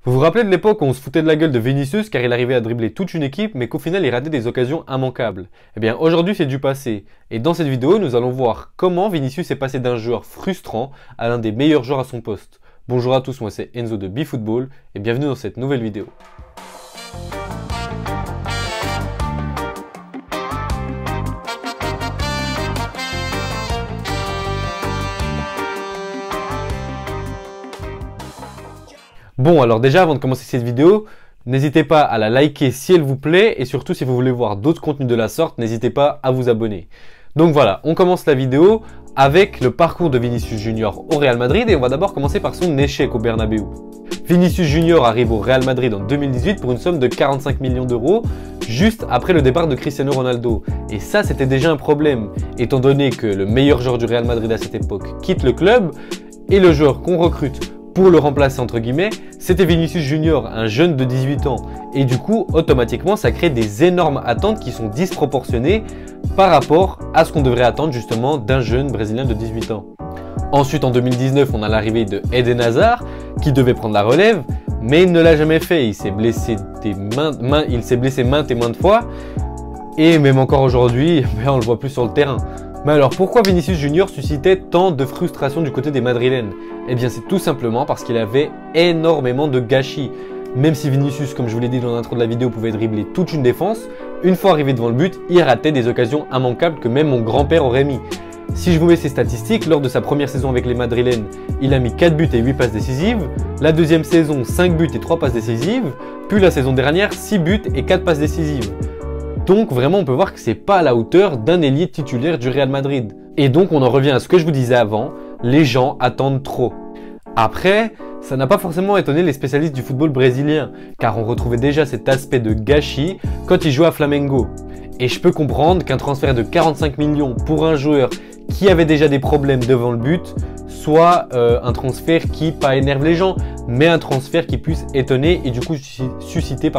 Vous vous rappelez de l'époque où on se foutait de la gueule de Vinicius car il arrivait à dribbler toute une équipe mais qu'au final il ratait des occasions immanquables? Eh bien aujourd'hui c'est du passé. Et dans cette vidéo nous allons voir comment Vinicius est passé d'un joueur frustrant à l'un des meilleurs joueurs à son poste. Bonjour à tous, moi c'est Enzo de BeFootball et bienvenue dans cette nouvelle vidéo. Bon, alors déjà, avant de commencer cette vidéo, n'hésitez pas à la liker si elle vous plaît et surtout si vous voulez voir d'autres contenus de la sorte, n'hésitez pas à vous abonner. Donc voilà, on commence la vidéo avec le parcours de Vinicius Junior au Real Madrid et on va d'abord commencer par son échec au Bernabéu. Vinicius Junior arrive au Real Madrid en 2018 pour une somme de 45 millions d'euros, juste après le départ de Cristiano Ronaldo. Et ça, c'était déjà un problème, étant donné que le meilleur joueur du Real Madrid à cette époque quitte le club et le joueur qu'on recrute pour le remplacer entre guillemets, c'était Vinicius Junior, un jeune de 18 ans. Et du coup, automatiquement, ça crée des énormes attentes qui sont disproportionnées par rapport à ce qu'on devrait attendre justement d'un jeune Brésilien de 18 ans. Ensuite, en 2019, on a l'arrivée de Eden Hazard qui devait prendre la relève, mais il ne l'a jamais fait. Il s'est blessé maintes et maintes fois. Et même encore aujourd'hui, on le voit plus sur le terrain. Mais alors pourquoi Vinicius Junior suscitait tant de frustration du côté des Madrilènes? Eh bien c'est tout simplement parce qu'il avait énormément de gâchis. Même si Vinicius, comme je vous l'ai dit dans l'intro de la vidéo, pouvait dribbler toute une défense, une fois arrivé devant le but, il ratait des occasions immanquables que même mon grand-père aurait mis. Si je vous mets ses statistiques, lors de sa première saison avec les Madrilènes, il a mis 4 buts et 8 passes décisives. La deuxième saison, 5 buts et 3 passes décisives. Puis la saison dernière, 6 buts et 4 passes décisives. Donc vraiment on peut voir que c'est pas à la hauteur d'un ailier titulaire du Real Madrid. Et donc on en revient à ce que je vous disais avant, les gens attendent trop. Après, ça n'a pas forcément étonné les spécialistes du football brésilien, car on retrouvait déjà cet aspect de gâchis quand il jouait à Flamengo. Et je peux comprendre qu'un transfert de 45 millions pour un joueur qui avait déjà des problèmes devant le but, soit un transfert qui pas énerve les gens, mais un transfert qui puisse étonner et du coup susciter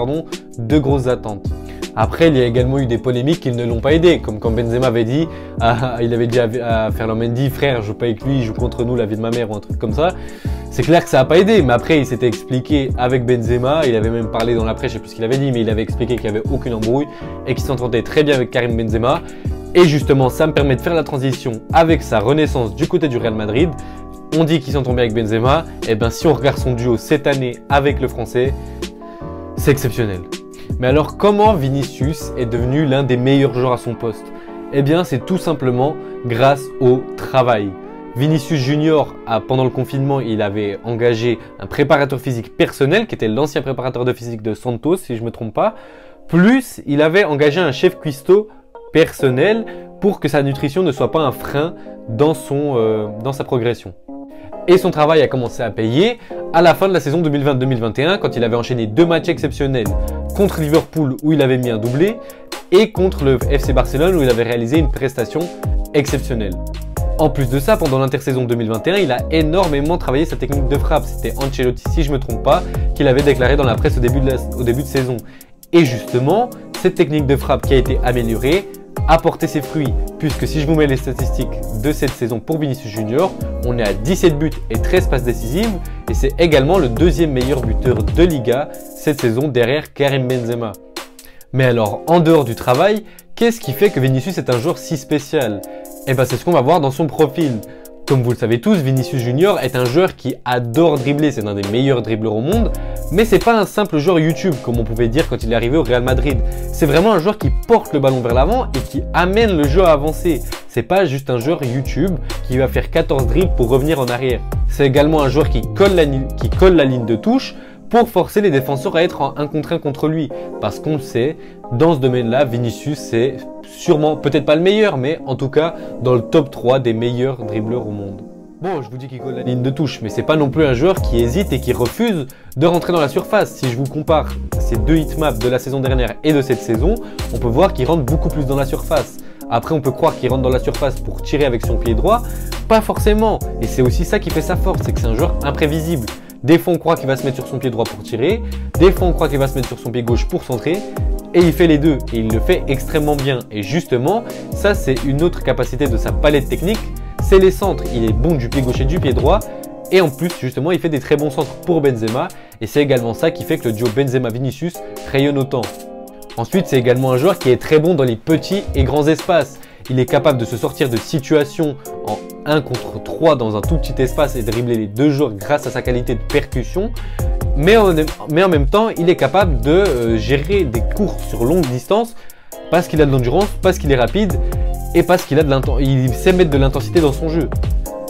de grosses attentes. Après, il y a également eu des polémiques qui ne l'ont pas aidé, comme quand Benzema avait dit, il avait dit à Ferland Mendy, frère, je joue pas avec lui, il joue contre nous, la vie de ma mère ou un truc comme ça. C'est clair que ça n'a pas aidé, mais après il s'était expliqué avec Benzema, il avait même parlé dans la presse, je sais plus ce qu'il avait dit, mais il avait expliqué qu'il n'y avait aucune embrouille et qu'il s'entendait très bien avec Karim Benzema. Et justement, ça me permet de faire la transition avec sa renaissance du côté du Real Madrid. On dit qu'il s'entend bien avec Benzema, et bien si on regarde son duo cette année avec le Français, c'est exceptionnel. Mais alors comment Vinicius est devenu l'un des meilleurs joueurs à son poste? Eh bien c'est tout simplement grâce au travail. Vinicius Junior, pendant le confinement, il avait engagé un préparateur physique personnel qui était l'ancien préparateur de physique de Santos si je ne me trompe pas. Plus il avait engagé un chef cuistot personnel pour que sa nutrition ne soit pas un frein dans sa progression. Et son travail a commencé à payer à la fin de la saison 2020-2021 quand il avait enchaîné 2 matchs exceptionnels contre Liverpool où il avait mis un doublé et contre le FC Barcelone où il avait réalisé une prestation exceptionnelle. En plus de ça, pendant l'intersaison 2021, il a énormément travaillé sa technique de frappe. C'était Ancelotti, si je ne me trompe pas, qu'il avait déclaré dans la presse au début de saison. Et justement, cette technique de frappe qui a été améliorée a porté ses fruits, puisque si je vous mets les statistiques de cette saison pour Vinicius Junior, on est à 17 buts et 13 passes décisives et c'est également le deuxième meilleur buteur de Liga cette saison derrière Karim Benzema. Mais alors, en dehors du travail, qu'est-ce qui fait que Vinicius est un joueur si spécial? Eh bien c'est ce qu'on va voir dans son profil. Comme vous le savez tous, Vinicius Junior est un joueur qui adore dribbler, c'est l'un des meilleurs dribbleurs au monde, mais c'est pas un simple joueur YouTube comme on pouvait dire quand il est arrivé au Real Madrid. C'est vraiment un joueur qui porte le ballon vers l'avant et qui amène le jeu à avancer. C'est pas juste un joueur YouTube qui va faire 14 dribbles pour revenir en arrière. C'est également un joueur qui colle la ligne de touche pour forcer les défenseurs à être en 1 contre 1 contre lui. Parce qu'on le sait, dans ce domaine-là, Vinicius c'est sûrement, peut-être pas le meilleur, mais en tout cas dans le top 3 des meilleurs dribbleurs au monde. Bon, je vous dis qu'il colle la ligne de touche, mais c'est pas non plus un joueur qui hésite et qui refuse de rentrer dans la surface. Si je vous compare ces 2 hitmaps de la saison dernière et de cette saison, on peut voir qu'il rentre beaucoup plus dans la surface. Après, on peut croire qu'il rentre dans la surface pour tirer avec son pied droit. Pas forcément. Et c'est aussi ça qui fait sa force, c'est que c'est un joueur imprévisible. Des fois, on croit qu'il va se mettre sur son pied droit pour tirer. Des fois, on croit qu'il va se mettre sur son pied gauche pour centrer. Et il fait les deux. Et il le fait extrêmement bien. Et justement, ça, c'est une autre capacité de sa palette technique. C'est les centres. Il est bon du pied gauche et du pied droit. Et en plus, justement, il fait des très bons centres pour Benzema. Et c'est également ça qui fait que le duo Benzema-Vinicius rayonne autant. Ensuite, c'est également un joueur qui est très bon dans les petits et grands espaces. Il est capable de se sortir de situations en 1 contre 3 dans un tout petit espace et dribbler les deux joueurs grâce à sa qualité de percussion. Mais en même temps, il est capable de gérer des courses sur longue distance parce qu'il a de l'endurance, parce qu'il est rapide et parce qu'il sait mettre de l'intensité dans son jeu.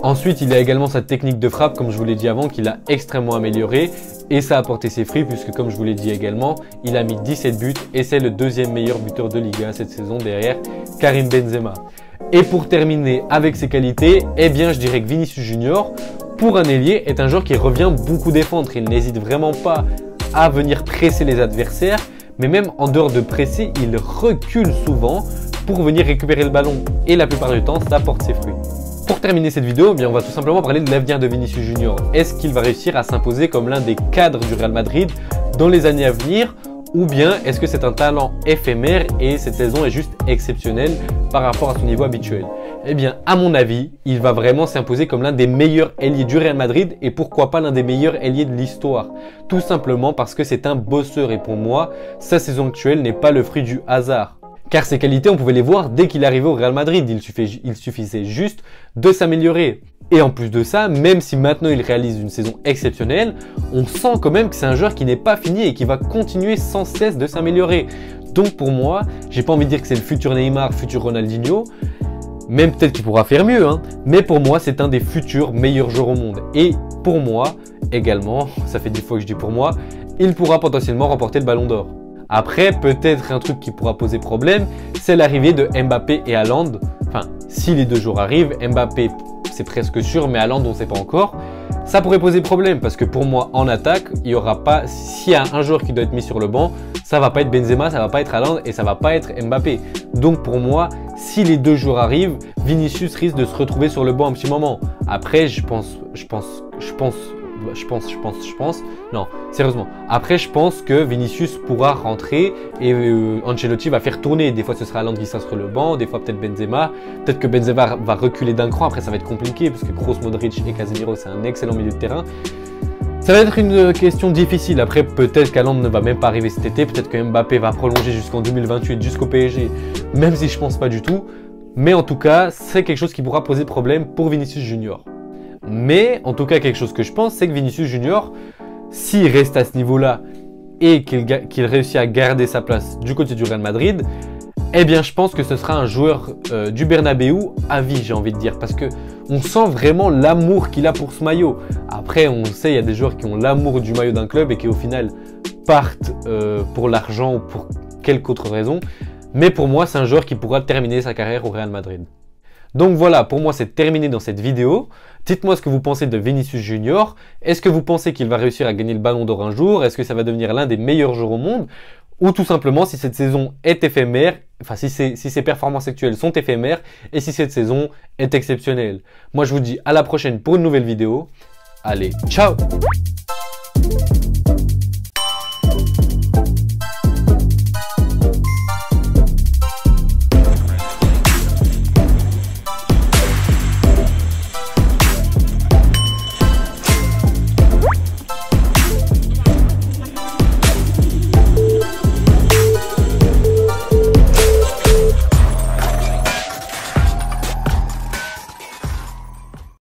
Ensuite, il a également sa technique de frappe, comme je vous l'ai dit avant, qu'il a extrêmement améliorée. Et ça a apporté ses fruits puisque, comme je vous l'ai dit également, il a mis 17 buts et c'est le deuxième meilleur buteur de Liga cette saison derrière Karim Benzema. Et pour terminer avec ses qualités, eh bien je dirais que Vinicius Junior, pour un ailier, est un joueur qui revient beaucoup défendre. Il n'hésite vraiment pas à venir presser les adversaires, mais même en dehors de presser, il recule souvent pour venir récupérer le ballon. Et la plupart du temps, ça porte ses fruits. Pour terminer cette vidéo, eh bien, on va tout simplement parler de l'avenir de Vinicius Junior. Est-ce qu'il va réussir à s'imposer comme l'un des cadres du Real Madrid dans les années à venir? Ou bien est-ce que c'est un talent éphémère et cette saison est juste exceptionnelle par rapport à son niveau habituel? Eh bien, à mon avis, il va vraiment s'imposer comme l'un des meilleurs ailiers du Real Madrid et pourquoi pas l'un des meilleurs ailiers de l'histoire. Tout simplement parce que c'est un bosseur et pour moi, sa saison actuelle n'est pas le fruit du hasard. Car ses qualités, on pouvait les voir dès qu'il arrivait au Real Madrid. Il suffisait juste de s'améliorer. Et en plus de ça, même si maintenant il réalise une saison exceptionnelle, on sent quand même que c'est un joueur qui n'est pas fini et qui va continuer sans cesse de s'améliorer. Donc pour moi, j'ai pas envie de dire que c'est le futur Neymar, futur Ronaldinho, même peut-être qu'il pourra faire mieux, hein. Mais pour moi, c'est un des futurs meilleurs joueurs au monde. Et pour moi, également, ça fait 10 fois que je dis pour moi, il pourra potentiellement remporter le Ballon d'Or. Après, peut-être un truc qui pourra poser problème, c'est l'arrivée de Mbappé et Haaland. Enfin, si les deux joueurs arrivent, Mbappé, c'est presque sûr, mais Haaland, on ne sait pas encore. Ça pourrait poser problème parce que pour moi, en attaque, il y aura pas. S'il y a un joueur qui doit être mis sur le banc, ça va pas être Benzema, ça va pas être Haaland et ça va pas être Mbappé. Donc pour moi, si les deux joueurs arrivent, Vinicius risque de se retrouver sur le banc un petit moment. Après, non, sérieusement. Après, je pense que Vinicius pourra rentrer et Ancelotti va faire tourner. Des fois, ce sera Haaland qui sera sur le banc, des fois peut-être Benzema. Peut-être que Benzema va reculer d'un cran. Après, ça va être compliqué parce que Kroos, Modric et Casemiro, c'est un excellent milieu de terrain. Ça va être une question difficile. Après, peut-être qu'Haaland ne va même pas arriver cet été. Peut-être que Mbappé va prolonger jusqu'en 2028, jusqu'au PSG, même si je pense pas du tout. Mais en tout cas, c'est quelque chose qui pourra poser problème pour Vinicius Junior. Mais en tout cas, quelque chose que je pense, c'est que Vinicius Junior, s'il reste à ce niveau-là et qu'il réussit à garder sa place du côté du Real Madrid, eh bien, je pense que ce sera un joueur du Bernabéu à vie, j'ai envie de dire, parce que on sent vraiment l'amour qu'il a pour ce maillot. Après, on sait, il y a des joueurs qui ont l'amour du maillot d'un club et qui au final partent pour l'argent ou pour quelque autre raison. Mais pour moi, c'est un joueur qui pourra terminer sa carrière au Real Madrid. Donc voilà, pour moi, c'est terminé dans cette vidéo. Dites-moi ce que vous pensez de Vinicius Junior. Est-ce que vous pensez qu'il va réussir à gagner le Ballon d'Or un jour? Est-ce que ça va devenir l'un des meilleurs joueurs au monde? Ou tout simplement, si cette saison est éphémère, enfin si ses performances actuelles sont éphémères et si cette saison est exceptionnelle. Moi, je vous dis à la prochaine pour une nouvelle vidéo. Allez, ciao!